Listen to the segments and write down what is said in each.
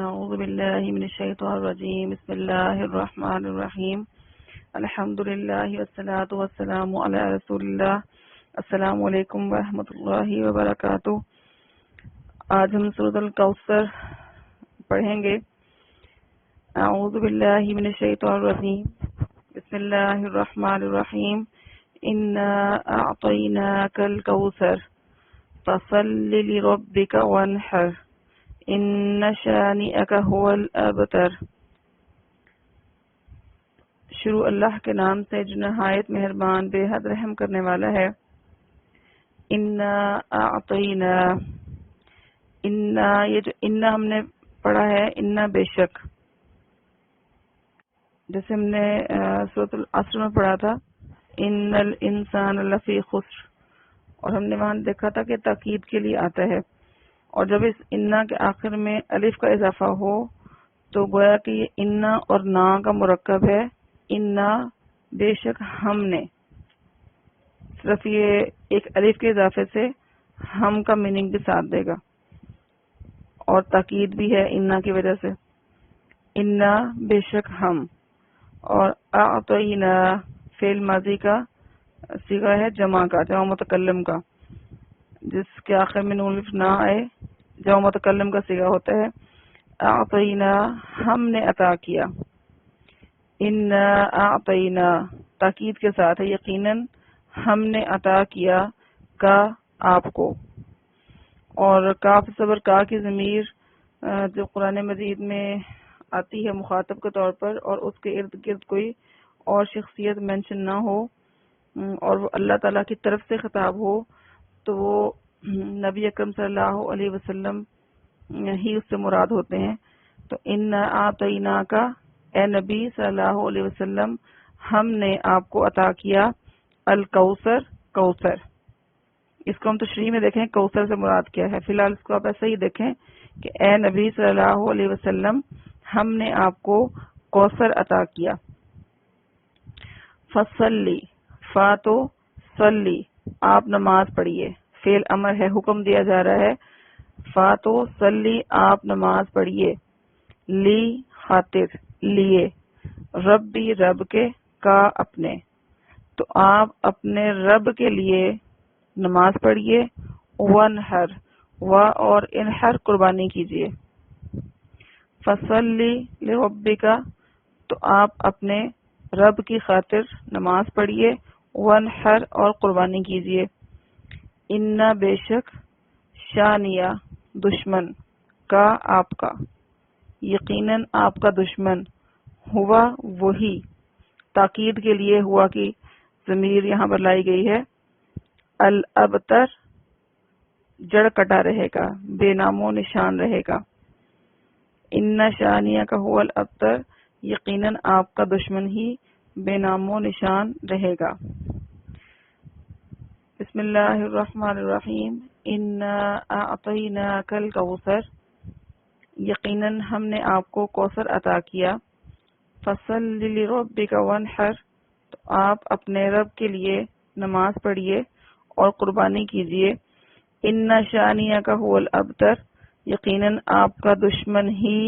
أعوذ بالله من الشيطان الرجيم بسم الله الرحمن الرحيم الحمد لله والصلاة والسلام على رسول الله السلام علیکم ورحمۃ اللہ وبرکاتہ۔ آج ہم سورۃ الکوثر پڑھیں گے۔ اعوذ باللہ من الشیطان الرجیم بسم اللہ الرحمن الرحیم انا اعطیناک الکوثر فصل لربک وانحر ان شانئک هو الابتر۔ شروع اللہ کے نام سے جو نہایت مہربان بے حد رحم کرنے والا ہے۔ انا اعطینا، انا یہ جو انا ہم نے پڑھا ہے، انا بے شک، جیسے ہم نے سورۃ العصر میں پڑھا تھا ان الانسان لفی خسر، اور ہم نے وہاں دیکھا تھا کہ تاکید کے لیے آتا ہے، اور جب اس انا کے آخر میں الف کا اضافہ ہو تو گویا کہ یہ انا اور نا کا مرکب ہے۔ انا بے شک ہم نے، صرف یہ ایک الف کے اضافے سے ہم کا میننگ بھی ساتھ دے گا، اور تاکید بھی ہے انا کی وجہ سے۔ انا بے شک ہم، اور اعطینا فعل ماضی کا صیغہ ہے جمع کا، جمع متکلم کا، جس کے آخر میں نون الف نہ آئے، جمع متکلم کا صیغہ ہوتا ہے۔ اعطینا ہم نے عطا کیا، انا اعطینا تاکید کے ساتھ ہے، یقیناً ہم نے عطا کیا کا آپ کو، اور کاف صبر کا کی ضمیر جو قرآن مجید میں آتی ہے مخاطب کے طور پر، اور اس کے ارد گرد کوئی اور شخصیت مینشن نہ ہو اور وہ اللہ تعالیٰ کی طرف سے خطاب ہو، تو وہ نبی اکرم صلی اللہ علیہ وسلم ہی اس سے مراد ہوتے ہیں۔ تو انا اعطینا کا، اے نبی صلی اللہ علیہ وسلم، ہم نے آپ کو عطا کیا الکوثر، کوثر۔ اس کو ہم تشریح میں دیکھیں کوثر سے مراد کیا ہے، فی الحال اس کو آپ ایسے ہی دیکھیں کہ اے نبی صلی اللہ علیہ وسلم، ہم نے آپ کو کوثر عطا کیا۔ فصلی، فا تو صلی، آپ نماز پڑھیے، فعل امر ہے، حکم دیا جا رہا ہے۔ فا تو صلی، آپ نماز پڑھیے، لی خاطر، لیے، ربی رب کے، کا اپنے، تو آپ اپنے رب کے لیے نماز پڑھیے، ونحر، و اور انحر قربانی کیجیے۔ فصلی لربک، تو آپ اپنے رب کی خاطر نماز پڑھیے، ونحر اور قربانی کیجیے۔ انا بے شک، شانیہ دشمن، کا آپ کا، یقیناً آپ کا دشمن، ہوا وہی، تاکید کے لیے ہوا کی ضمیر یہاں پر لائی گئی ہے، الابتر جڑ کٹا رہے گا، بے نام و نشان رہے گا۔ ان شانیہ کا هو الابتر، یقیناً آپ کا دشمن ہی بے نام و نشان رہے گا۔ بسم اللہ الرحمن الرحیم انا اعطیناک الکوثر، یقیناً ہم نے آپ کو کوثر عطا کیا۔ فصل لربک وانحر، تو آپ اپنے رب کے لیے نماز پڑھیے اور قربانی کیجیے۔ ان شانیہ کا هو الابتر، یقیناً آپ کا دشمن ہی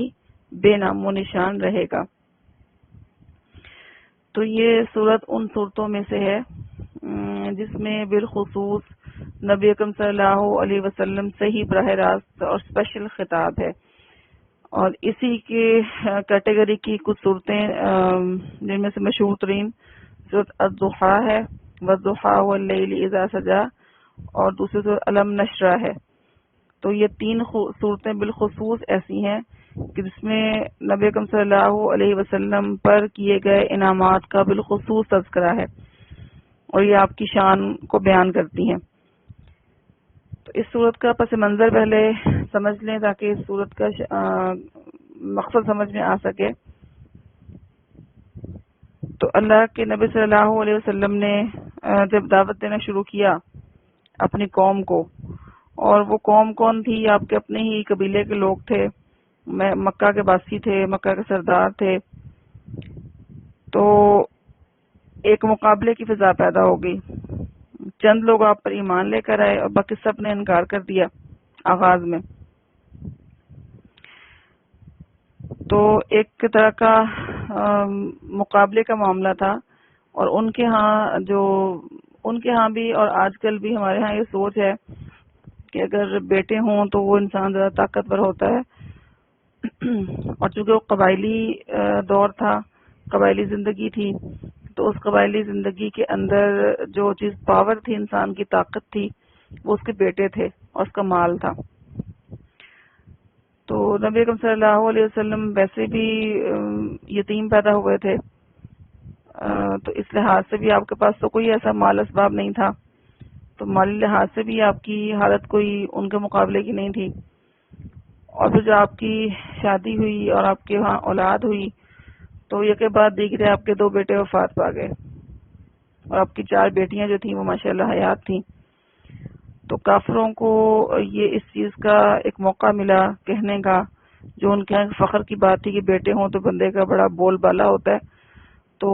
بے نام و نشان رہے گا۔ تو یہ صورت ان صورتوں میں سے ہے جس میں بالخصوص نبی اکرم صلی اللہ علیہ وسلم سے ہی براہ راست اور اسپیشل خطاب ہے، اور اسی کے کیٹیگری کی کچھ صورتیں جن میں سے مشہور ترین صورت الضحیٰ ہے، والضحیٰ واللیل اذا سجا، اور دوسری صورت الم نشرح ہے۔ تو یہ تین صورتیں بالخصوص ایسی ہیں کہ جس میں نبی اکرم صلی اللہ علیہ وسلم پر کیے گئے انعامات کا بالخصوص تذکرہ ہے، اور یہ آپ کی شان کو بیان کرتی ہیں۔ تو اس صورت کا پس منظر پہلے سمجھ لیں تاکہ اس صورت کا مقصد سمجھ میں آ سکے۔ تو اللہ کے نبی صلی اللہ علیہ وسلم نے جب دعوت دینا شروع کیا اپنی قوم کو، اور وہ قوم کون تھی؟ آپ کے اپنے ہی قبیلے کے لوگ تھے، مکہ کے باسی تھے، مکہ کے سردار تھے، تو ایک مقابلے کی فضا پیدا ہو گئی۔ چند لوگ آپ پر ایمان لے کر آئے اور باقی سب نے انکار کر دیا آغاز میں۔ تو ایک طرح کا مقابلے کا معاملہ تھا، اور ان کے ہاں بھی اور آج کل بھی ہمارے ہاں یہ سوچ ہے کہ اگر بیٹے ہوں تو وہ انسان زیادہ طاقتور ہوتا ہے، اور چونکہ وہ قبائلی دور تھا، قبائلی زندگی تھی، تو اس قبائلی زندگی کے اندر جو چیز پاور تھی، انسان کی طاقت تھی، وہ اس کے بیٹے تھے اور اس کا مال تھا۔ تو نبی اکرم صلی اللہ علیہ وسلم ویسے بھی یتیم پیدا ہوئے تھے، تو اس لحاظ سے بھی آپ کے پاس تو کوئی ایسا مال اسباب نہیں تھا، تو مالی لحاظ سے بھی آپ کی حالت کوئی ان کے مقابلے کی نہیں تھی۔ اور پھر جو آپ کی شادی ہوئی اور آپ کے وہاں اولاد ہوئی، تو یہ کے بعد دیکھتے آپ کے 2 بیٹے وفات پا گئے، اور آپ کی 4 بیٹیاں جو تھیں وہ ماشاءاللہ حیات تھیں۔ تو کافروں کو یہ اس چیز کا ایک موقع ملا کہنے کا، جو ان کے فخر کی بات تھی کہ بیٹے ہوں تو بندے کا بڑا بول بالا ہوتا ہے، تو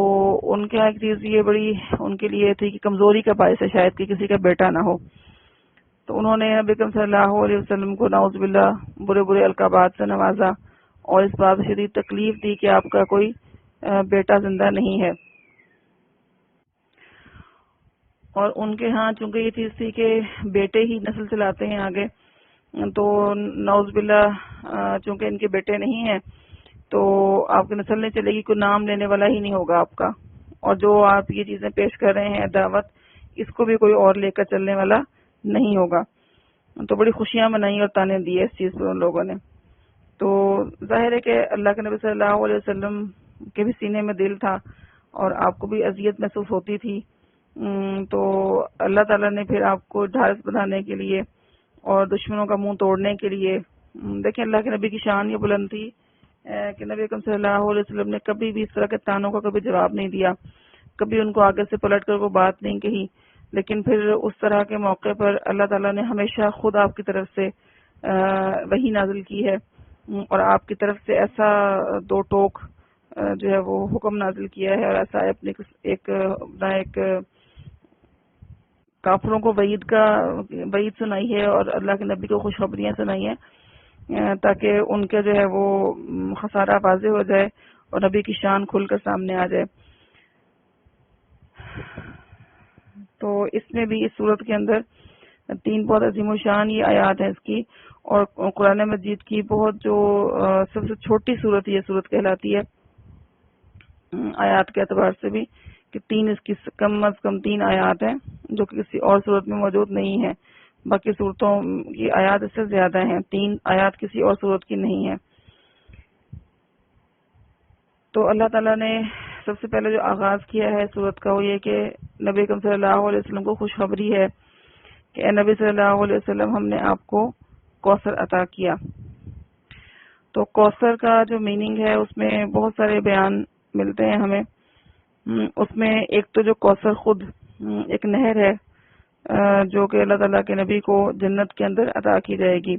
ان کے ایک چیز یہ بڑی ان کے لیے تھی کہ کمزوری کا باعث ہے شاید کہ کسی کا بیٹا نہ ہو۔ تو انہوں نے نبی اکرم صلی اللہ علیہ وسلم کو نعوذ باللہ برے برے القابات سے نوازا، اور اس بات سے شدید تکلیف دی کہ آپ کا کوئی بیٹا زندہ نہیں ہے۔ اور ان کے ہاں چونکہ یہ چیز تھی کہ بیٹے ہی نسل چلاتے ہیں آگے، تو نعوذ باللہ چونکہ ان کے بیٹے نہیں ہیں تو آپ کی نسل نہیں چلے گی، کوئی نام لینے والا ہی نہیں ہوگا آپ کا، اور جو آپ یہ چیزیں پیش کر رہے ہیں دعوت، اس کو بھی کوئی اور لے کر چلنے والا نہیں ہوگا۔ تو بڑی خوشیاں منائی اور تانے دیے اس چیز پر ان لوگوں نے۔ تو ظاہر ہے کہ اللہ کے نبی صلی اللہ علیہ وسلم کے بھی سینے میں دل تھا، اور آپ کو بھی اذیت محسوس ہوتی تھی، تو اللہ تعالیٰ نے پھر آپ کو ڈھارس بنانے کے لیے اور دشمنوں کا منہ توڑنے کے لیے، دیکھیں اللہ کے نبی کی شان یہ بلند تھی کہ نبی اکرم صلی اللہ علیہ وسلم نے کبھی بھی اس طرح کے تانوں کا کبھی جواب نہیں دیا، کبھی ان کو آگے سے پلٹ کر وہ بات نہیں کہی، لیکن پھر اس طرح کے موقع پر اللہ تعالیٰ نے ہمیشہ خود آپ کی طرف سے وحی نازل کی ہے، اور آپ کی طرف سے ایسا 2 ٹوک جو ہے وہ حکم نازل کیا ہے، اور ایسا اپنے ایک کافروں کو وعید سنائی ہے، اور اللہ کے نبی کو خوشخبریاں سنائی ہیں، تاکہ ان کے جو ہے وہ خسارہ واضح ہو جائے اور نبی کی شان کھل کر سامنے آ جائے۔ تو اس میں بھی اس صورت کے اندر 3 بہت عظیم و شان یہ آیات ہیں اس کی، اور قرآن مجید کی بہت جو سب سے چھوٹی صورت یہ صورت کہلاتی ہے آیات کے اعتبار سے بھی، کہ 3 اس کی کم از کم 3 آیات ہیں جو کہ کسی اور صورت میں موجود نہیں ہے، باقی صورتوں کی آیات اس سے زیادہ ہیں، 3 آیات کسی اور صورت کی نہیں ہے۔ تو اللہ تعالیٰ نے سب سے پہلے جو آغاز کیا ہے صورت کا وہ یہ کہ نبی اکرم صلی اللہ علیہ وسلم کو خوشخبری ہے کہ اے نبی صلی اللہ علیہ وسلم، ہم نے آپ کو کوثر عطا کیا۔ تو کوثر کا جو میننگ ہے اس میں بہت سارے بیان ملتے ہیں ہمیں۔ اس میں ایک تو جو کوثر خود ایک نہر ہے جو کہ اللہ تعالیٰ کے نبی کو جنت کے اندر عطا کی جائے گی،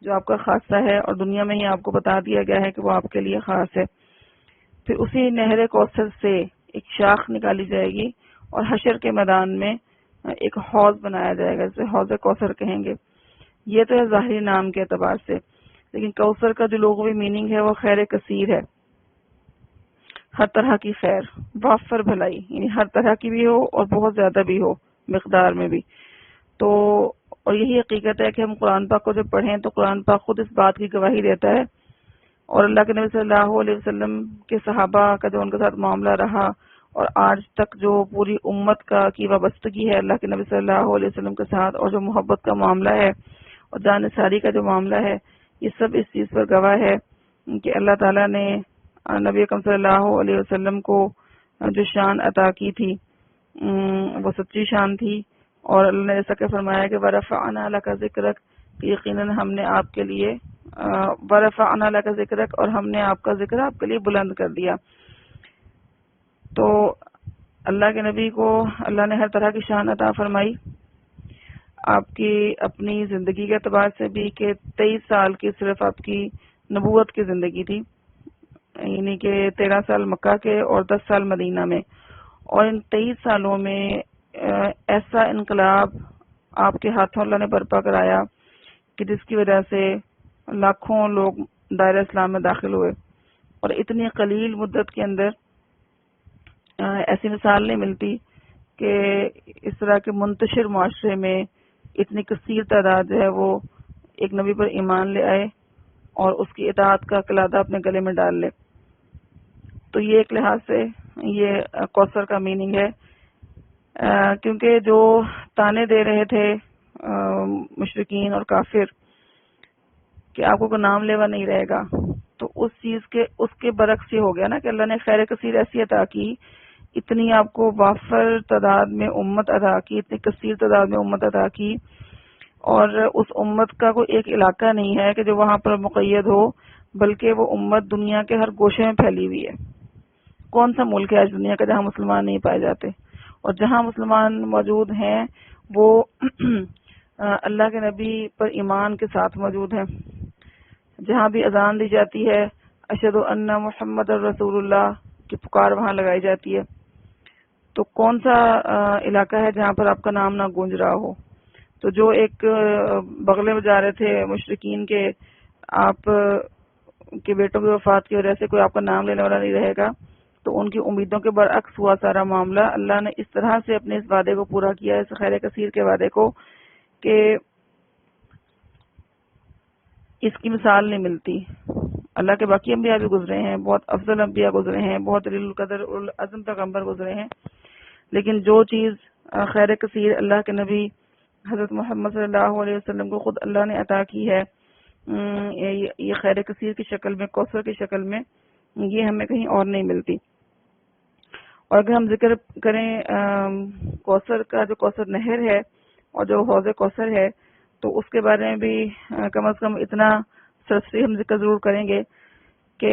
جو آپ کا خاصہ ہے، اور دنیا میں ہی آپ کو بتا دیا گیا ہے کہ وہ آپ کے لیے خاص ہے۔ پھر اسی نہر کوثر سے ایک شاخ نکالی جائے گی، اور حشر کے میدان میں ایک حوض بنایا جائے گا، جسے حوض کوثر کہیں گے۔ یہ تو ہے ظاہری نام کے اعتبار سے، لیکن کوثر کا جو لغوی میننگ ہے وہ خیر کثیر ہے، ہر طرح کی خیر، وافر بھلائی، یعنی ہر طرح کی بھی ہو اور بہت زیادہ بھی ہو مقدار میں بھی۔ تو اور یہی حقیقت ہے کہ ہم قرآن پاک کو جب پڑھیں تو قرآن پاک خود اس بات کی گواہی دیتا ہے، اور اللہ کے نبی صلی اللہ علیہ وسلم کے صحابہ کا جو ان کے ساتھ معاملہ رہا، اور آج تک جو پوری امت کی وابستگی ہے اللہ کے نبی صلی اللہ علیہ وسلم کے ساتھ، اور جو محبت کا معاملہ ہے اور جانثاری کا جو معاملہ ہے، یہ سب اس چیز پر گواہ ہے کہ اللہ تعالیٰ نے نبی اکرم صلی اللہ علیہ وسلم کو جو شان عطا کی تھی وہ سچی شان تھی، اور اللہ نے ایسا کہ فرمایا کہ وَرَفَعْنَا لَكَ ذِكْرَكَ، کہ یقیناً ہم نے آپ کے لیے وَرَفَعْنَا لَكَ ذِكْرَكَ، اور ہم نے آپ کا ذکر آپ کے لیے بلند کر دیا۔ تو اللہ کے نبی کو اللہ نے ہر طرح کی شان عطا فرمائی، آپ کی اپنی زندگی کے اعتبار سے بھی کہ 23 سال کی صرف آپ کی نبوت کی زندگی تھی، یعنی کہ 13 سال مکہ کے اور 10 سال مدینہ میں، اور ان 23 سالوں میں ایسا انقلاب آپ کے ہاتھوں اللہ نے برپا کرایا کہ جس کی وجہ سے لاکھوں لوگ دائرہ اسلام میں داخل ہوئے، اور اتنی قلیل مدت کے اندر ایسی مثال نہیں ملتی کہ اس طرح کے منتشر معاشرے میں اتنی کثیر تعداد جو ہے وہ ایک نبی پر ایمان لے آئے اور اس کی اطاعت کا قلادہ اپنے گلے میں ڈال لے. تو یہ ایک لحاظ سے یہ کوثر کا میننگ ہے، کیونکہ جو تانے دے رہے تھے مشرکین اور کافر کہ آپ کو کوئی نام لیوا نہیں رہے گا، تو اس کے برعکس یہ ہو گیا نا کہ اللہ نے خیر کثیر ایسی عطا کی، اتنی آپ کو وافر تعداد میں امت عطا کی، اتنی کثیر تعداد میں امت عطا کی، اور اس امت کا کوئی ایک علاقہ نہیں ہے کہ جو وہاں پر مقید ہو، بلکہ وہ امت دنیا کے ہر گوشے میں پھیلی ہوئی ہے. کون سا ملک ہے آج دنیا کا جہاں مسلمان نہیں پائے جاتے؟ اور جہاں مسلمان موجود ہیں وہ اللہ کے نبی پر ایمان کے ساتھ موجود ہیں. جہاں بھی اذان دی جاتی ہے اشہد ان محمد الرسول اللہ کی پکار وہاں لگائی جاتی ہے. تو کون سا علاقہ ہے جہاں پر آپ کا نام نہ گونج رہا ہو؟ تو جو ایک بغلے بجا رہے تھے مشرکین کے آپ کے بیٹوں کی وفات کی وجہ سے کوئی آپ کا نام لینے والا نہیں رہے گا، تو ان کی امیدوں کے برعکس ہوا سارا معاملہ. اللہ نے اس طرح سے اپنے اس وعدے کو پورا کیا، اس خیر کثیر کے وعدے کو، کہ اس کی مثال نہیں ملتی. اللہ کے باقی انبیاء بھی گزرے ہیں، بہت افضل انبیاء گزرے ہیں، بہت جلیل القدر العظم پیغمبر گزرے ہیں، لیکن جو چیز خیر کثیر اللہ کے نبی حضرت محمد صلی اللہ علیہ وسلم کو خود اللہ نے عطا کی ہے، یہ خیر کثیر کی شکل میں، کوثر کی شکل میں، یہ ہمیں کہیں اور نہیں ملتی. اور اگر ہم ذکر کریں کوثر کا، جو کوثر نہر ہے اور جو حوض کوثر ہے، تو اس کے بارے میں بھی کم از کم اتنا سرسری ہم ذکر ضرور کریں گے کہ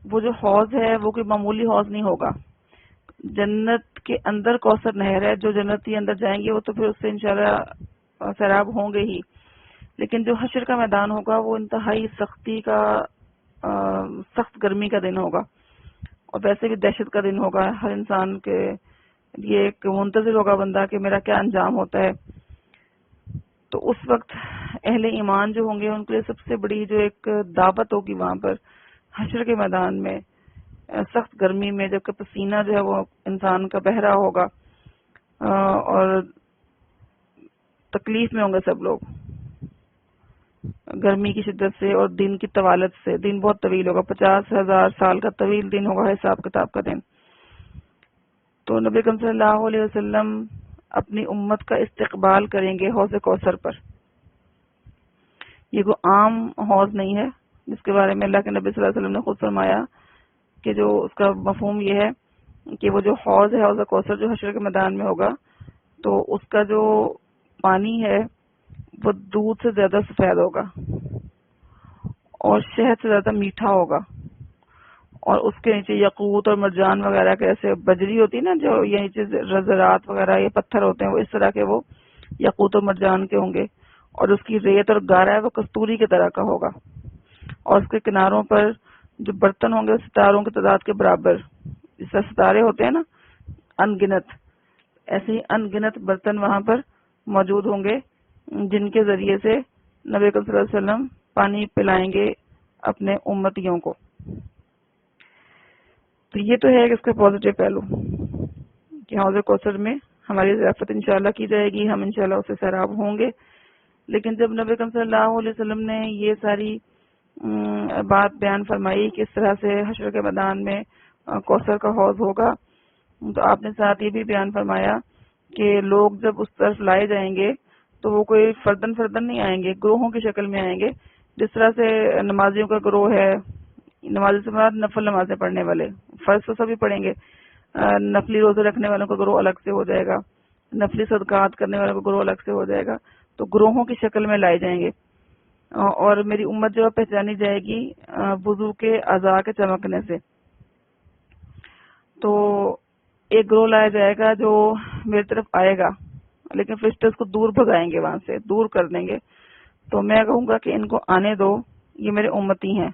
وہ جو حوض ہے وہ کوئی معمولی حوض نہیں ہوگا. جنت کے اندر کوثر نہر ہے، جو جنتی اندر جائیں گے وہ تو پھر اس سے انشاءاللہ سیراب ہوں گے ہی، لیکن جو حشر کا میدان ہوگا وہ انتہائی سخت گرمی کا دن ہوگا، اور ویسے بھی دہشت کا دن ہوگا. ہر انسان کے لیے ایک منتظر ہوگا بندہ کہ میرا کیا انجام ہوتا ہے. تو اس وقت اہل ایمان جو ہوں گے ان کے لیے سب سے بڑی جو ایک دعوت ہوگی وہاں پر حشر کے میدان میں، سخت گرمی میں، جبکہ پسینہ جو ہے وہ انسان کا بہ رہا ہوگا اور تکلیف میں ہوں گے سب لوگ گرمی کی شدت سے اور دن کی طوالت سے. دن بہت طویل ہوگا، 50,000 سال کا طویل دن ہوگا حساب کتاب کا دن. تو نبی اکرم صلی اللہ علیہ وسلم اپنی امت کا استقبال کریں گے حوض کوثر پر. یہ کوئی عام حوض نہیں ہے جس کے بارے میں اللہ کے نبی صلی اللہ علیہ وسلم نے خود فرمایا کہ جو اس کا مفہوم یہ ہے کہ وہ جو حوض ہے، حوض کوثر، جو حشر کے میدان میں ہوگا، تو اس کا جو پانی ہے وہ دودھ سے زیادہ سفید ہوگا اور شہد سے زیادہ میٹھا ہوگا، اور اس کے نیچے یاقوت اور مرجان وغیرہ کے ایسے بجری ہوتی ہے نا، جو یہ نیچے زراعت وغیرہ یہ پتھر ہوتے ہیں، وہ اس طرح کے وہ یاقوت اور مرجان کے ہوں گے، اور اس کی ریت اور گارا ہے وہ کستوری کی طرح کا ہوگا، اور اس کے کناروں پر جو برتن ہوں گے ستاروں کی تعداد کے برابر. جس طرح ستارے ہوتے ہیں نا ان گنت، ایسے ہی ان گنت برتن وہاں پر موجود ہوں گے جن کے ذریعے سے نبی صلی اللہ علیہ وسلم پانی پلائیں گے اپنے امتیوں کو. تو یہ تو ہے کہ اس کا پازیٹیو پہلو کہ حوض کوثر میں ہماری ضیافت انشاءاللہ کی جائے گی، ہم انشاءاللہ اسے سیراب ہوں گے. لیکن جب نبی صلی اللہ علیہ وسلم نے یہ ساری بات بیان فرمائی کہ اس طرح سے حشر کے میدان میں کوثر کا حوض ہوگا، تو آپ نے ساتھ یہ بھی بیان فرمایا کہ لوگ جب اس طرف لائے جائیں گے تو وہ کوئی فردن نہیں آئیں گے، گروہوں کی شکل میں آئیں گے. جس طرح سے نمازیوں کا گروہ ہے، نمازی سے مراد نفل نمازیں پڑھنے والے، فرض تو سبھی پڑھیں گے، نفلی روزے رکھنے والوں کا گروہ الگ سے ہو جائے گا، نفلی صدقات کرنے والوں کا گروہ الگ سے ہو جائے گا. تو گروہوں کی شکل میں لائے جائیں گے، اور میری امت جو پہچانی جائے گی وضو کے اعضاء کے چمکنے سے. تو ایک گروہ لایا جائے گا جو میری طرف آئے گا، لیکن فرشتے اس کو دور بھگائیں گے، وہاں سے دور کر دیں گے. تو میں کہوں گا کہ ان کو آنے دو، یہ میرے امتی ہیں،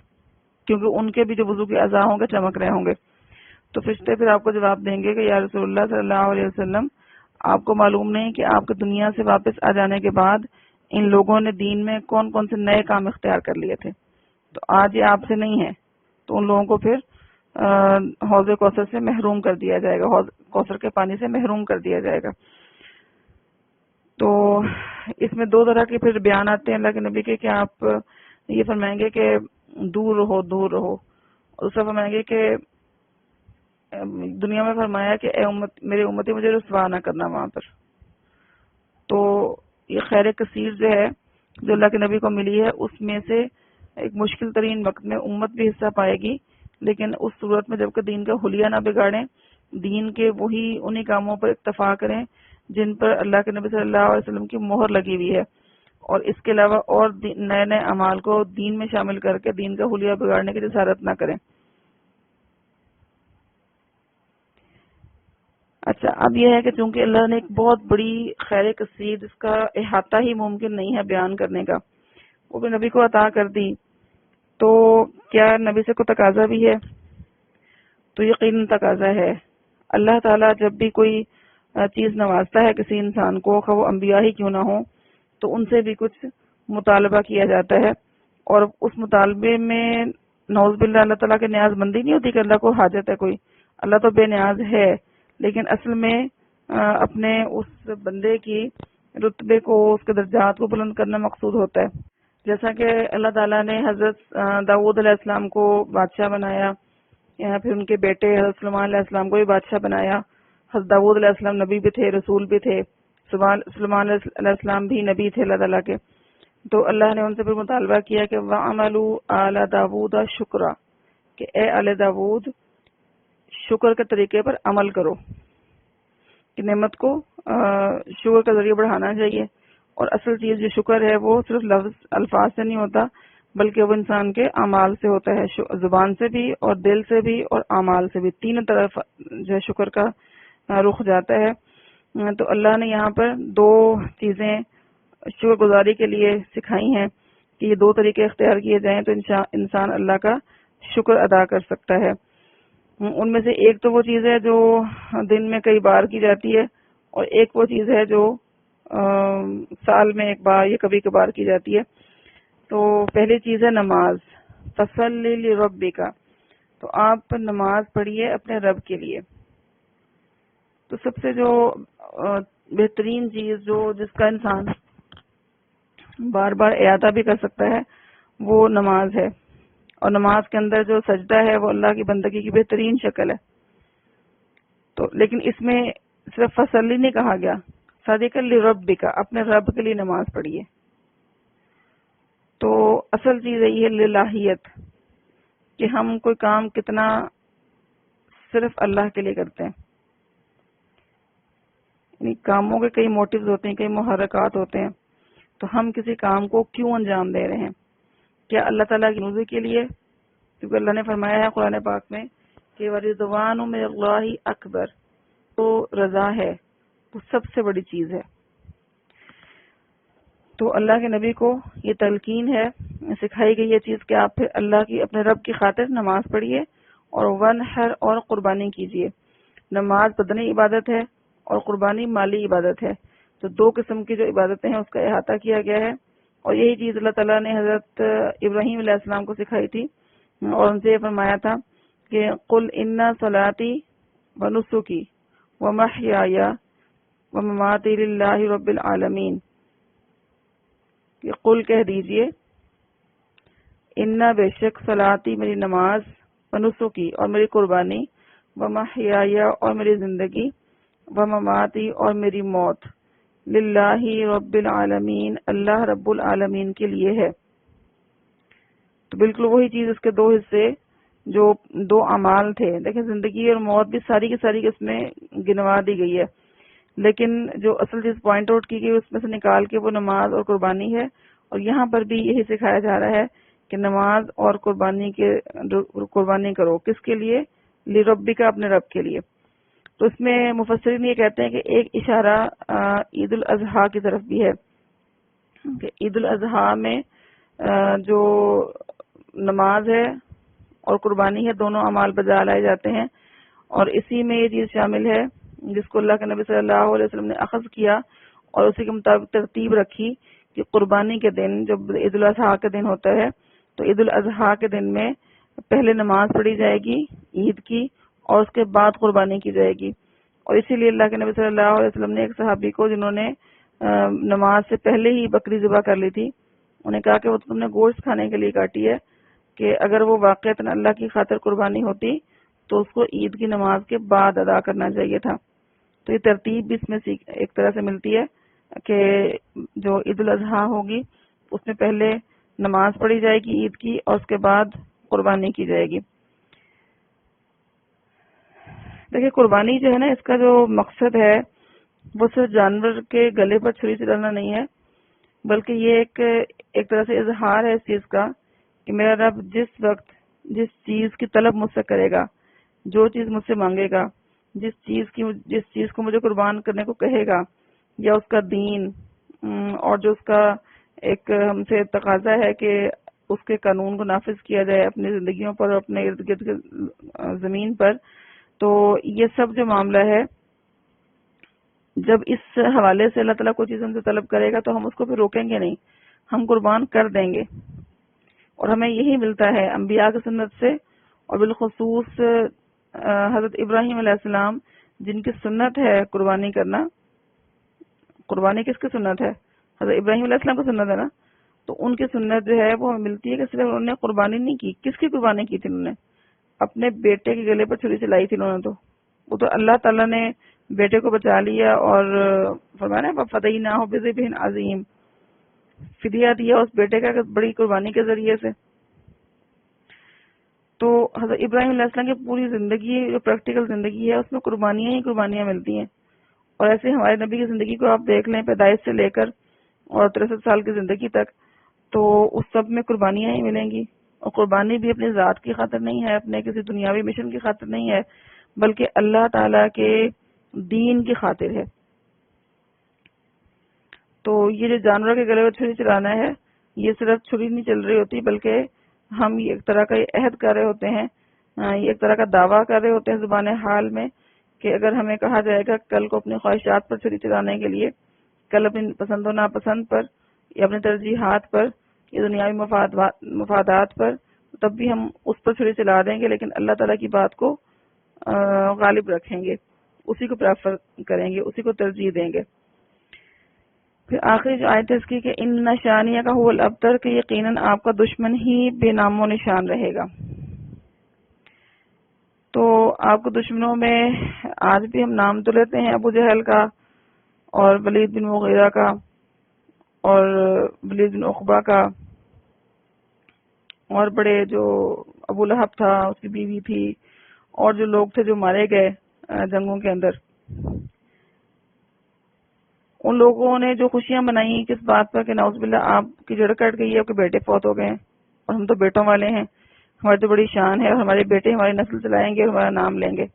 کیونکہ ان کے بھی جو وضو کے اعضاء ہوں گے چمک رہے ہوں گے. تو فرشتے پھر آپ کو جواب دیں گے کہ یا رسول اللہ صلی اللہ علیہ وسلم، آپ کو معلوم نہیں کہ آپ کے دنیا سے واپس آ جانے کے بعد ان لوگوں نے دین میں کون کون سے نئے کام اختیار کر لیے تھے، تو آج یہ آپ سے نہیں ہے. تو ان لوگوں کو پھر حوض کوثر سے محروم کر دیا جائے گا، حوض کوثر کے پانی سے محروم کر دیا جائے گا۔ تو اس میں دو طرح کے پھر بیان آتے ہیں اللہ کے نبی کے کہ آپ یہ فرمائیں گے کہ دور رہو دور رہو، اور دوسرا فرمائیں گے کہ دنیا میں فرمایا کہ اے امت میرے امتی مجھے رسوا نہ کرنا وہاں پر۔ تو یہ خیر کثیر جو ہے جو اللہ کے نبی کو ملی ہے، اس میں سے ایک مشکل ترین وقت میں امت بھی حصہ پائے گی، لیکن اس صورت میں جب کہ دین کا حلیہ نہ بگاڑیں، دین کے وہی انہی کاموں پر اکتفا کریں جن پر اللہ کے نبی صلی اللہ علیہ وسلم کی مہر لگی ہوئی ہے، اور اس کے علاوہ اور نئے نئے اعمال کو دین میں شامل کر کے دین کا حلیہ بگاڑنے کی جسارت نہ کریں۔ اچھا، اب یہ ہے کہ چونکہ اللہ نے ایک بہت بڑی خیر کثیر جس کا احاطہ ہی ممکن نہیں ہے بیان کرنے کا، وہ بھی نبی کو عطا کر دی، تو کیا نبی سے کوئی تقاضا بھی ہے؟ تو یقیناً تقاضا ہے۔ اللہ تعالیٰ جب بھی کوئی چیز نوازتا ہے کسی انسان کو، خواہ وہ انبیاء ہی کیوں نہ ہوں، تو ان سے بھی کچھ مطالبہ کیا جاتا ہے، اور اس مطالبے میں نعوذ باللہ اللہ تعالیٰ کے نیاز مندی نہیں ہوتی کہ اللہ کو حاجت ہے کوئی، اللہ تو بے نیاز ہے، لیکن اصل میں اپنے اس بندے کی رتبے کو، اس کے درجات کو بلند کرنا مقصود ہوتا ہے۔ جیسا کہ اللہ تعالیٰ نے حضرت داؤد علیہ السلام کو بادشاہ بنایا، پھر ان کے بیٹے حضرت سلیمان علیہ السلام کو بھی بادشاہ بنایا۔ حضرت داؤد علیہ السلام نبی بھی تھے، رسول بھی تھے، سلیمان علیہ السلام بھی نبی تھے اللہ تعالیٰ کے۔ تو اللہ نے ان سے پھر مطالبہ کیا کہ وَعَمَلُوا آلَ داوُودَ شُكْرًا، کہ اے آل داود شکر کے طریقے پر عمل کرو، کہ نعمت کو شکر کا ذریعہ بڑھانا چاہیے، اور اصل چیز جو شکر ہے وہ صرف لفظ الفاظ سے نہیں ہوتا، بلکہ وہ انسان کے اعمال سے ہوتا ہے، زبان سے بھی اور دل سے بھی اور اعمال سے بھی، تینوں طرف جو ہے شکر کا رخ جاتا ہے۔ تو اللہ نے یہاں پر دو چیزیں شکر گزاری کے لیے سکھائی ہیں کہ یہ دو طریقے اختیار کیے جائیں تو انسان اللہ کا شکر ادا کر سکتا ہے۔ ان میں سے ایک تو وہ چیز ہے جو دن میں کئی بار کی جاتی ہے، اور ایک وہ چیز ہے جو سال میں ایک بار یا کبھی کبھار کی جاتی ہے۔ تو پہلی چیز ہے نماز، فصلی لربک، تو آپ نماز پڑھیے اپنے رب کے لیے۔ تو سب سے جو بہترین چیز جو جس کا انسان بار بار احاطہ بھی کر سکتا ہے وہ نماز ہے، اور نماز کے اندر جو سجدہ ہے وہ اللہ کی بندگی کی بہترین شکل ہے۔ تو لیکن اس میں صرف فصلی نہیں کہا گیا، صادق لربک، اپنے رب کے لیے نماز پڑھیے۔ تو اصل چیز یہی ہے للہیت، کہ ہم کوئی کام کتنا صرف اللہ کے لیے کرتے ہیں۔ یعنی کاموں کے کئی موٹیوز ہوتے ہیں، کئی محرکات ہوتے ہیں، تو ہم کسی کام کو کیوں انجام دے رہے ہیں؟ کیا اللہ تعالیٰ کی رضا کے لیے؟ کیونکہ اللہ نے فرمایا ہے قرآن پاک میں کہ وَرِضْوَانُ مِنَ اللَّهِ اکبر، تو رضا ہے وہ سب سے بڑی چیز ہے۔ تو اللہ کے نبی کو یہ تلقین ہے، سکھائی گئی یہ چیز کہ آپ پھر اللہ کی اپنے رب کی خاطر نماز پڑھیے اور ونحر اور قربانی کیجیے۔ نماز بدنی عبادت ہے اور قربانی مالی عبادت ہے، تو دو قسم کی جو عبادتیں ہیں اس کا احاطہ کیا گیا ہے، اور یہی چیز اللہ تعالیٰ نے حضرت ابراہیم علیہ السلام کو سکھائی تھی، اور ان سے یہ فرمایا تھا کہ قل ان صلاتی ونسکی ومحیای ومماتی للہ رب العالمین، کہ قل کہہ دیجئے ان بے شک صلاتی میری نماز، ونسکی اور میری قربانی، ومحیای اور میری زندگی، ومماتی اور میری موت، للہ رب العالمین اللہ رب العالمین کے لیے ہے۔ تو بالکل وہی چیز، اس کے دو حصے جو دو اعمال تھے، دیکھیں زندگی اور موت بھی ساری کی ساری اس میں گنوا دی گئی ہے، لیکن جو اصل چیز پوائنٹ آؤٹ کی گئی اس میں سے نکال کے وہ نماز اور قربانی ہے، اور یہاں پر بھی یہی سکھایا جا رہا ہے کہ نماز اور قربانی کرو، کس کے لیے؟ لربک، اپنے رب کے لیے۔ تو اس میں مفسرین یہ کہتے ہیں کہ ایک اشارہ عید الاضحیٰ کی طرف بھی ہے، کہ عید الاضحیٰ میں جو نماز ہے اور قربانی ہے دونوں اعمال بجا لائے جاتے ہیں، اور اسی میں یہ چیز شامل ہے جس کو اللہ کے نبی صلی اللہ علیہ وسلم نے اخذ کیا اور اسی کے مطابق ترتیب رکھی کہ قربانی کے دن جب عید الاضحیٰ کے دن ہوتا ہے تو عید الاضحیٰ کے دن میں پہلے نماز پڑھی جائے گی عید کی اور اس کے بعد قربانی کی جائے گی. اور اسی لیے اللہ کے نبی صلی اللہ علیہ وسلم نے ایک صحابی کو جنہوں نے نماز سے پہلے ہی بکری ذبح کر لی تھی، انہیں کہا کہ وہ تم نے گوشت کھانے کے لیے کاٹی ہے، کہ اگر وہ واقعتاً اللہ کی خاطر قربانی ہوتی تو اس کو عید کی نماز کے بعد ادا کرنا چاہیے تھا. تو یہ ترتیب بھی اس میں ایک طرح سے ملتی ہے کہ جو عید الاضحیٰ ہوگی اس میں پہلے نماز پڑھی جائے گی عید کی اور اس کے بعد قربانی کی جائے گی. دیکھیں قربانی جو ہے نا، اس کا جو مقصد ہے وہ صرف جانور کے گلے پر چھری چلانا نہیں ہے، بلکہ یہ ایک طرح سے اظہار ہے اس چیز کا کہ میرا رب جس وقت جس چیز کی طلب مجھ سے کرے گا، جو چیز مجھ سے مانگے گا، جس چیز کو مجھے قربان کرنے کو کہے گا، یا اس کا دین اور جو اس کا ایک ہم سے تقاضا ہے کہ اس کے قانون کو نافذ کیا جائے اپنی زندگیوں پر اور اپنے ارد گرد کے زمین پر، تو یہ سب جو معاملہ ہے جب اس حوالے سے اللہ تعالیٰ کوئی چیز ہم سے طلب کرے گا تو ہم اس کو پھر روکیں گے نہیں، ہم قربان کر دیں گے. اور ہمیں یہی ملتا ہے انبیاء کی سنت سے، اور بالخصوص حضرت ابراہیم علیہ السلام جن کی سنت ہے قربانی کرنا. قربانی کس کی سنت ہے؟ حضرت ابراہیم علیہ السلام کی سنت ہے نا. تو ان کی سنت جو ہے وہ ہمیں ملتی ہے کہ صرف انہوں نے قربانی نہیں کی. کس کی قربانی کی تھی؟ انہوں نے اپنے بیٹے کے گلے پر چھری چلائی تھی. انہوں نے تو وہ تو اللہ تعالیٰ نے بیٹے کو بچا لیا اور فرمایا نا فدیناہ بذبح عظیم، فدیہ دیا اس بیٹے کا بڑی قربانی کے ذریعے سے. تو حضرت ابراہیم علیہ السلام کی پوری زندگی جو پریکٹیکل زندگی ہے اس میں قربانیاں ہی قربانیاں ملتی ہیں. اور ایسے ہمارے نبی کی زندگی کو آپ دیکھ لیں، پیدائش سے لے کر اور 63 سال کی زندگی تک، تو اس سب میں قربانیاں ہی ملیں گی. اور قربانی بھی اپنی ذات کی خاطر نہیں ہے، اپنے کسی دنیاوی مشن کی خاطر نہیں ہے، بلکہ اللہ تعالیٰ کے دین کی خاطر ہے. تو یہ جو جانوروں کے گلے میں چھری چلانا ہے، یہ صرف چھری نہیں چل رہی ہوتی، بلکہ ہم ایک طرح کا یہ عہد کر رہے ہوتے ہیں، یہ ایک طرح کا دعویٰ کر رہے ہوتے ہیں زبان حال میں کہ اگر ہمیں کہا جائے گا کل کو اپنی خواہشات پر چھری چلانے کے لیے، کل اپنی پسند و ناپسند پر یا اپنی ترجیحات پر یا دنیاوی مفادات پر، تب بھی ہم اس پر چھری چلا دیں گے، لیکن اللہ تعالیٰ کی بات کو غالب رکھیں گے، اسی کو پریفر کریں گے، اسی کو ترجیح دیں گے. پھر آخری جو آیت ہے اس کی کہ ان نشانیہ کا هو الابتر، کہ یقیناً آپ کا دشمن ہی بے نام و نشان رہے گا. تو آپ کو دشمنوں میں آج بھی ہم نام تو لیتے ہیں ابو جہل کا اور ولید بن مغیرہ کا اور ولید بن عقبہ کا، اور بڑے جو ابو لہب تھا اس کی بیوی تھی، اور جو لوگ تھے جو مارے گئے جنگوں کے اندر. ان لوگوں نے جو خوشیاں منائی کس بات پر کہ نعوذ باللہ آپ کی جڑ کٹ گئی ہے، آپ کے بیٹے فوت ہو گئے ہیں اور ہم تو بیٹوں والے ہیں، ہماری تو بڑی شان ہے اور ہمارے بیٹے ہماری نسل چلائیں گے اور ہمارا نام لیں گے.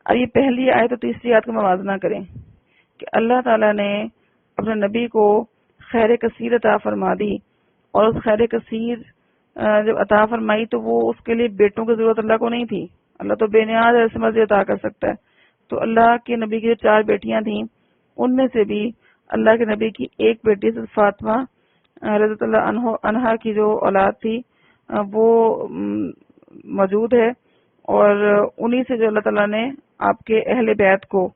اب یہ پہلی آیت اور تیسری آیت کا موازنہ کریں کہ اللہ تعالیٰ نے اپنے نبی کو خیر کثیر عطا فرما دی، اور اس خیر کثیر جب عطا فرمائی تو وہ اس کے لیے بیٹوں کی ضرورت اللہ کو نہیں تھی. اللہ تو بے نیاز ہے، ایسے مرضی عطا کر سکتا ہے. تو اللہ کے نبی کی جو 4 بیٹیاں تھیں ان میں سے بھی اللہ کے نبی کی ایک بیٹی سے فاطمہ رضی اللہ عنہا کی جو اولاد تھی وہ موجود ہے، اور انہی سے جو اللہ تعالیٰ نے آپ کے اہل بیت کو،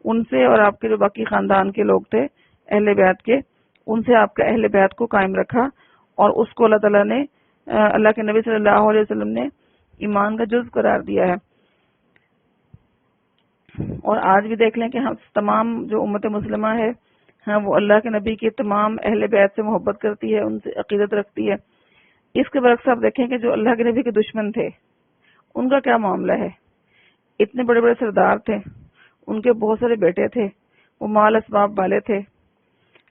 ان سے اور آپ کے جو باقی خاندان کے لوگ تھے اہل بیت کے، ان سے آپ کا اہل بیت کو قائم رکھا، اور اس کو اللہ تعالیٰ نے اللہ کے نبی صلی اللہ علیہ وسلم نے ایمان کا جز قرار دیا ہے. اور آج بھی دیکھ لیں کہ ہم تمام جو امت مسلمہ ہے وہ اللہ کے نبی کے تمام اہل بیت سے محبت کرتی ہے، ان سے عقیدت رکھتی ہے. اس کے برعکس آپ دیکھیں کہ جو اللہ کے نبی کے دشمن تھے ان کا کیا معاملہ ہے. اتنے بڑے بڑے سردار تھے، ان کے بہت سارے بیٹے تھے، وہ مال اسباب والے تھے،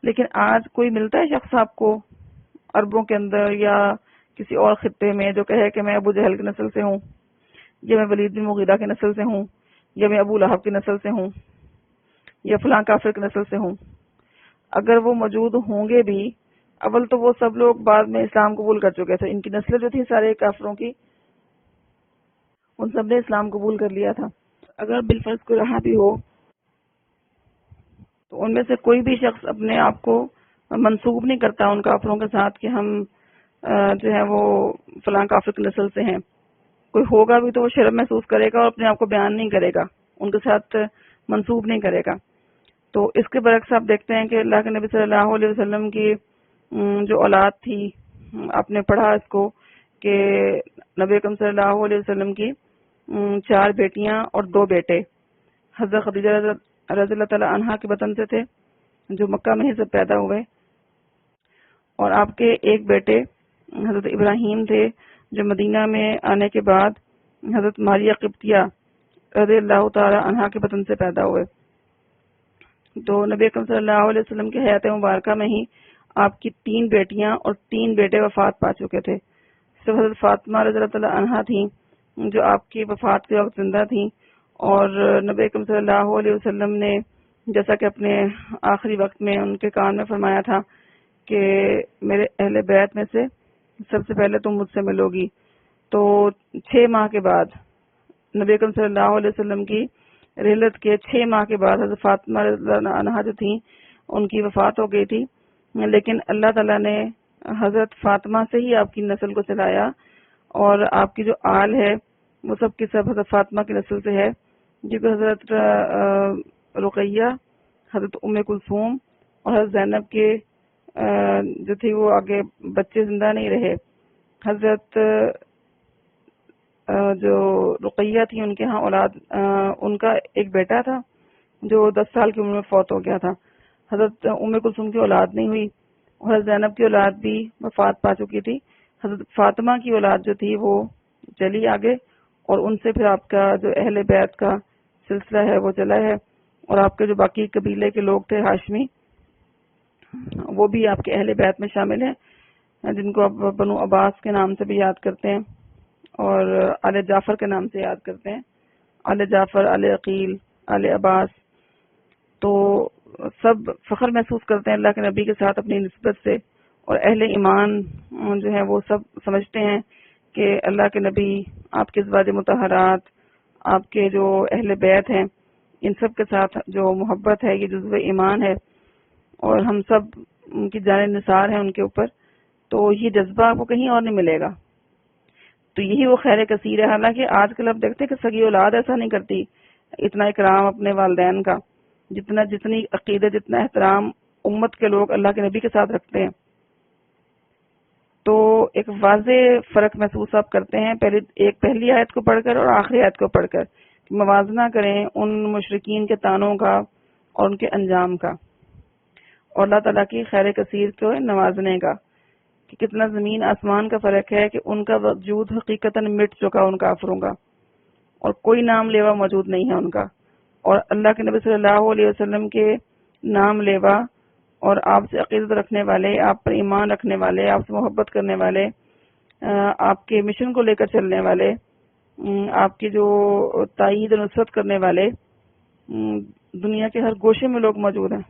لیکن آج کوئی ملتا ہے شخص آپ کو عربوں کے اندر یا کسی اور خطے میں جو کہے کہ میں ابو جہل کی نسل سے ہوں، یا میں ولید بن مغیرہ کی نسل سے ہوں، یا میں ابو لہب کی نسل سے ہوں، یا فلاں کافر کی نسل سے ہوں. اگر وہ موجود ہوں گے بھی، اول تو وہ سب لوگ بعد میں اسلام قبول کر چکے تھے. ان کی نسلیں جو تھی سارے کافروں کی، ان سب نے اسلام قبول کر لیا تھا. اگر بالفرض کوئی رہا بھی ہو تو ان میں سے کوئی بھی شخص اپنے آپ کو منسوب نہیں کرتا ان کافروں کے ساتھ کہ ہم جو ہے وہ فلاں کافر کی نسل سے ہیں. کوئی ہوگا بھی تو وہ شرم محسوس کرے گا اور اپنے آپ کو بیان نہیں کرے گا، ان کے ساتھ منسوب نہیں کرے گا. تو اس کے برعکس آپ دیکھتے ہیں کہ اللہ کے نبی صلی اللہ علیہ وسلم کی جو اولاد تھی، آپ نے پڑھا اس کو کہ نبی اکرم صلی اللہ علیہ وسلم کی 4 بیٹیاں اور 2 بیٹے حضرت خدیجہ رضی اللہ تعالی عنہا کے بطن سے تھے جو مکہ میں ہی سے پیدا ہوئے، اور آپ کے ایک بیٹے حضرت ابراہیم تھے جو مدینہ میں آنے کے بعد حضرت ماریہ قبطیہ رضی اللہ تعالی عنہا کے بطن سے پیدا ہوئے. تو نبی اکرم صلی اللہ علیہ وسلم کی حیات مبارکہ میں ہی آپ کی 3 بیٹیاں اور 3 بیٹے وفات پا چکے تھے. صرف حضرت فاطمہ رضی اللہ تعالی عنہا تھیں جو آپ کی وفات کے وقت زندہ تھیں، اور نبی اکرم صلی اللہ علیہ وسلم نے جیسا کہ اپنے آخری وقت میں ان کے کان میں فرمایا تھا کہ میرے اہل بیت میں سے سب سے پہلے تم مجھ سے ملو گی. تو 6 ماہ کے بعد نبی اکرم صلی اللہ علیہ وسلم کی رحلت کے 6 ماہ کے بعد حضرت فاطمہ رضی اللہ عنہا جو تھیں ان کی وفات ہو گئی تھی، لیکن اللہ تعالیٰ نے حضرت فاطمہ سے ہی آپ کی نسل کو چلایا، اور آپ کی جو آل ہے وہ سب کی سب حضرت فاطمہ کی نسل سے ہے، جبکہ حضرت رقیہ، حضرت ام کلثوم اور حضرت زینب کے جو تھی وہ آگے بچے زندہ نہیں رہے. حضرت جو رقیہ تھی ان کے ہاں اولاد، ان کا ایک بیٹا تھا جو 10 سال کی عمر میں فوت ہو گیا تھا. حضرت ام کلثوم کی اولاد نہیں ہوئی، اور حضرت زینب کی اولاد بھی وفات پا چکی تھی. حضرت فاطمہ کی اولاد جو تھی وہ چلی آگے، اور ان سے پھر آپ کا جو اہل بیت کا سلسلہ ہے وہ چلا ہے، اور آپ کے جو باقی قبیلے کے لوگ تھے ہاشمی، وہ بھی آپ کے اہل بیت میں شامل ہیں، جن کو آپ بنو عباس کے نام سے بھی یاد کرتے ہیں اور آل جعفر کے نام سے یاد کرتے ہیں، آل جعفر، آل عقیل، آل عباس. تو سب فخر محسوس کرتے ہیں اللہ کے نبی کے ساتھ اپنی نسبت سے، اور اہل ایمان جو ہے وہ سب سمجھتے ہیں کہ اللہ کے نبی، آپ کے ازواج مطہرات، آپ کے جو اہل بیت ہیں، ان سب کے ساتھ جو محبت ہے یہ جزو ایمان ہے، اور ہم سب ان کی جان نثار ہیں ان کے اوپر. تو یہ جذبہ آپ کو کہیں اور نہیں ملے گا. تو یہی وہ خیر کثیر ہے. حالانکہ آج کل آپ دیکھتے ہیں کہ سگی اولاد ایسا نہیں کرتی اتنا اکرام اپنے والدین کا، جتنی عقیدت، جتنا احترام امت کے لوگ اللہ کے نبی کے ساتھ رکھتے ہیں. تو ایک واضح فرق محسوس آپ کرتے ہیں پہلی آیت کو پڑھ کر اور آخری آیت کو پڑھ کر، موازنہ کریں ان مشرکین کے طعنوں کا اور ان کے انجام کا، اور اللہ تعالیٰ کی خیر کثیر کو نوازنے کا، کہ کتنا زمین آسمان کا فرق ہے کہ ان کا وجود حقیقتاً مٹ چکا ان کافروں کا، اور کوئی نام لیوا موجود نہیں ہے ان کا. اور اللہ کے نبی صلی اللہ علیہ وسلم کے نام لیوا اور آپ سے عقیدت رکھنے والے، آپ پر ایمان رکھنے والے، آپ سے محبت کرنے والے، آپ کے مشن کو لے کر چلنے والے، آپ کی جو تائید و نصرت کرنے والے دنیا کے ہر گوشے میں لوگ موجود ہیں.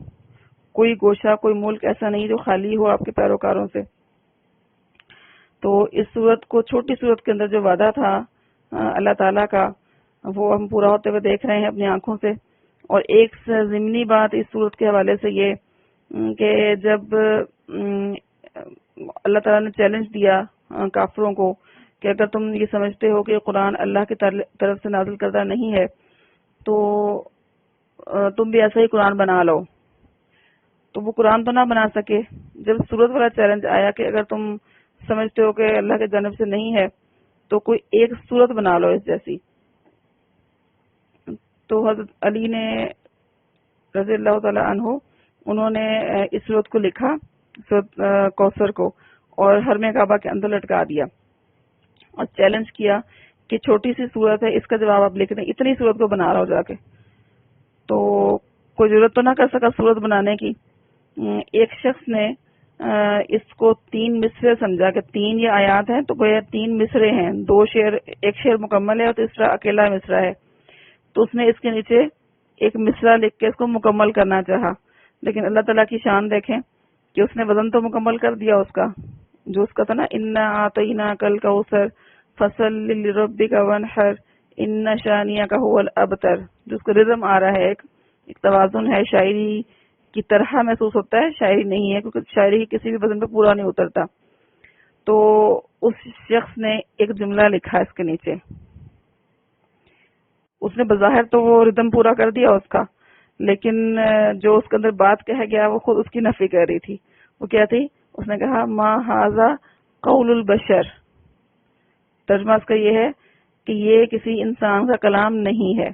کوئی گوشہ، کوئی ملک ایسا نہیں جو خالی ہو آپ کے پیروکاروں سے. تو اس صورت کو، چھوٹی صورت کے اندر جو وعدہ تھا اللہ تعالیٰ کا، وہ ہم پورا ہوتے ہوئے دیکھ رہے ہیں اپنی آنکھوں سے. اور ایک ضمنی بات اس صورت کے حوالے سے یہ کہ جب اللہ تعالیٰ نے چیلنج دیا کافروں کو کہ اگر تم یہ سمجھتے ہو کہ قرآن اللہ کی طرف سے نازل کردہ نہیں ہے تو تم بھی ایسا ہی قرآن بنا لو. تو وہ قرآن تو نہ بنا سکے. جب صورت والا چیلنج آیا کہ اگر تم سمجھتے ہو کہ اللہ کی جانب سے نہیں ہے تو کوئی ایک صورت بنا لو اس جیسی. تو حضرت علی نے رضی اللہ تعالی عنہ، انہوں نے اس صورت کو لکھا، صورت کوثر کو، اور حرم کعبہ کے اندر لٹکا دیا اور چیلنج کیا کہ چھوٹی سی صورت ہے، اس کا جواب آپ لکھ دیں، اتنی صورت کو بنا رہا ہو جا کے. تو کوئی ضرورت تو نہ کر سکا صورت بنانے کی. ایک شخص نے اس کو 3 مصرے سمجھا کہ 3 یہ آیات ہیں تو گویا 3 مصرے ہیں، 2 شعر، ایک شعر مکمل ہے اور تیسرا اکیلا مصرا ہے. تو اس نے اس کے نیچے ایک مصرا لکھ کے اس کو مکمل کرنا چاہا، لیکن اللہ تعالیٰ کی شان دیکھیں کہ اس نے وزن تو مکمل کر دیا اس کا، جو اس کا تھا نا، انا اعطیناک الکوثر فصل لربک وانحر ان شانئک هو الابتر، جو اس کا رزم آ رہا ہے، ایک توازن ہے، شاعری کی طرح محسوس ہوتا ہے، شاعری نہیں ہے کیونکہ شاعری کسی بھی وزن پہ پورا نہیں اترتا. تو اس شخص نے ایک جملہ لکھا اس کے نیچے. اس نے بظاہر تو وہ ردم پورا کر دیا اس کا، لیکن جو اس کے اندر بات کہا گیا وہ خود اس کی نفی کر رہی تھی. وہ کیا تھی؟ اس نے کہا ما ھذا قول البشر. ترجمہ اس کا یہ ہے کہ یہ کسی انسان کا کلام نہیں ہے.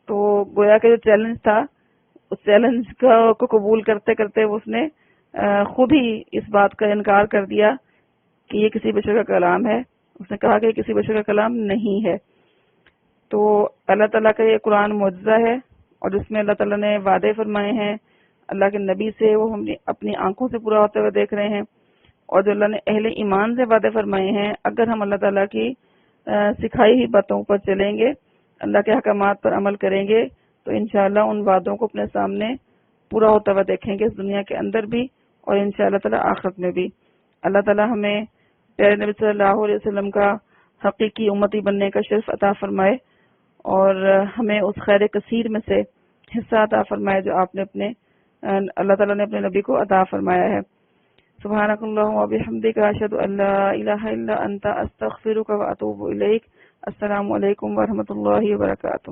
تو گویا کہ جو چیلنج تھا، اس چیلنج کو قبول کرتے کرتے اس نے خود ہی اس بات کا انکار کر دیا کہ یہ کسی بشر کا کلام ہے. اس نے کہا کہ یہ کسی بشر کا کلام نہیں ہے. تو اللہ تعالیٰ کا یہ قرآن معجزہ ہے، اور جس میں اللہ تعالیٰ نے وعدے فرمائے ہیں اللہ کے نبی سے، وہ ہم اپنی آنکھوں سے پورا ہوتے ہوئے دیکھ رہے ہیں. اور جو اللہ نے اہل ایمان سے وعدے فرمائے ہیں، اگر ہم اللہ تعالیٰ کی سکھائی ہوئی باتوں پر چلیں گے، اللہ کے احکامات پر عمل کریں گے، تو انشاءاللہ ان وعدوں کو اپنے سامنے پورا ہوتا ہوا دیکھیں گے، اس دنیا کے اندر بھی اور انشاءاللہ تعالیٰ آخرت میں بھی. اللہ تعالیٰ ہمیں پیارے نبی صلی اللہ علیہ وسلم کا حقیقی امتی بننے کا شرف عطا فرمائے، اور ہمیں اس خیر کثیر میں سے حصہ عطا فرمائے جو آپ نے اللہ تعالیٰ نے اپنے نبی کو عطا فرمایا ہے. سبحانک اللہم و بحمدک، اشہد ان لا الہ الا انت، استغفرک و اتوب الیک. السلام علیکم ورحمۃ اللہ وبرکاتہ.